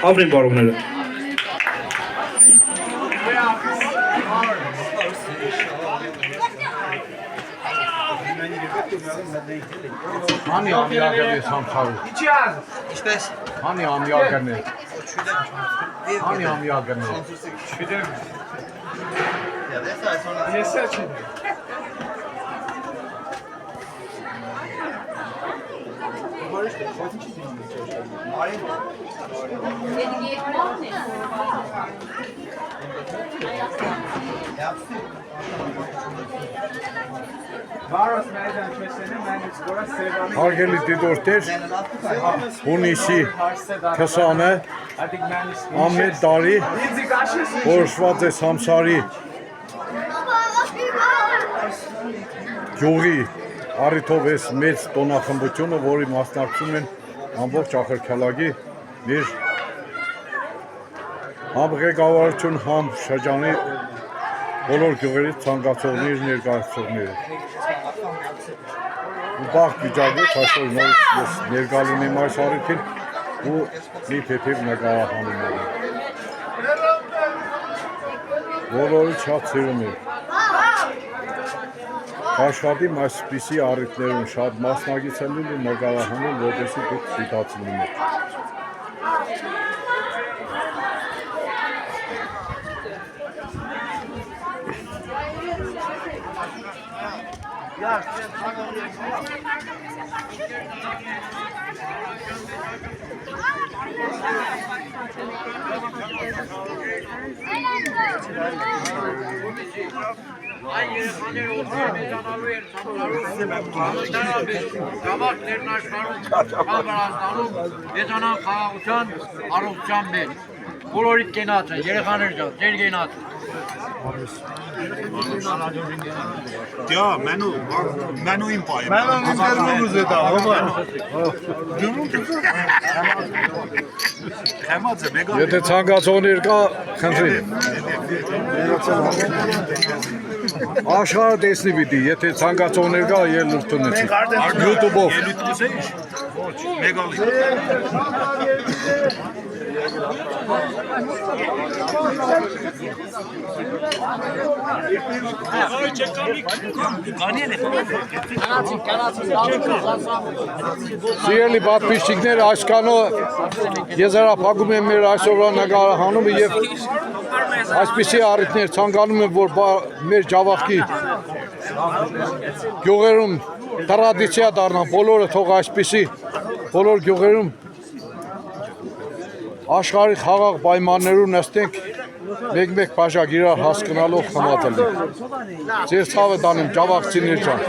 Aferin baronlara. Hani amyagene samsaru? İşte. Hani amyagene? Hani amyagene? Yeser ki. Հարգելի դիտորդներ, հունիսի 20-ը ամեն տարի որոշված է Սամսարի գյուղի առիթով էս մեծ տոնախմբությունը, որի մասնակցում են ամբողջ Ախրքալագի մեր համ ղեկավարություն, համ շրջանի բոլոր գյուղերից ցանկացողներ, ներկայացողները։ Ու բաղ վիճակից այսօր նորից ես ներկա լինեմ այս առիթին ու մի փեփև նկարահանում եմ։ Բոլորի շատ սիրում եմ։ Աշխատիմ այսպիսի առիթներում շատ մասնակից եմ լինում նկարահանում, որպեսզի դուք դիտացին եք։ Ay yerxaner otur meydanalու էր ցամալու գավաթներն աշխարհում կալբարազդանում մեծանան խաղաղության առողջության մեջ բոլորիդ կենաց են երեխաներ ջան ձեր կենաց Ja, Manu im Pai. Եթե ցանկացողներ կա, խնդրին։ Աշխարհը տեսնի պիտի, եթե ցանկացողներ կա, ելույթ ունեցի։ YouTube-ով։ Մեգալի։ Սիրելի պատմիչներ, այսքանո եզրափակում եմ մեր այսօրվա նկարահանումը եւ այսպիսի առիթներ ցանկանում եմ, որ մեր ջավախքի գյուղերում տրադիցիա դառնա, բոլորը թող այսպիսի բոլոր գյուղերում աշխարհի խաղաղ պայմաններում նստենք մեկ-մեկ բաժակ իրար հասկանալով խմատելով։ Ձեր ցավը տանեմ ջավախցիներ ջան։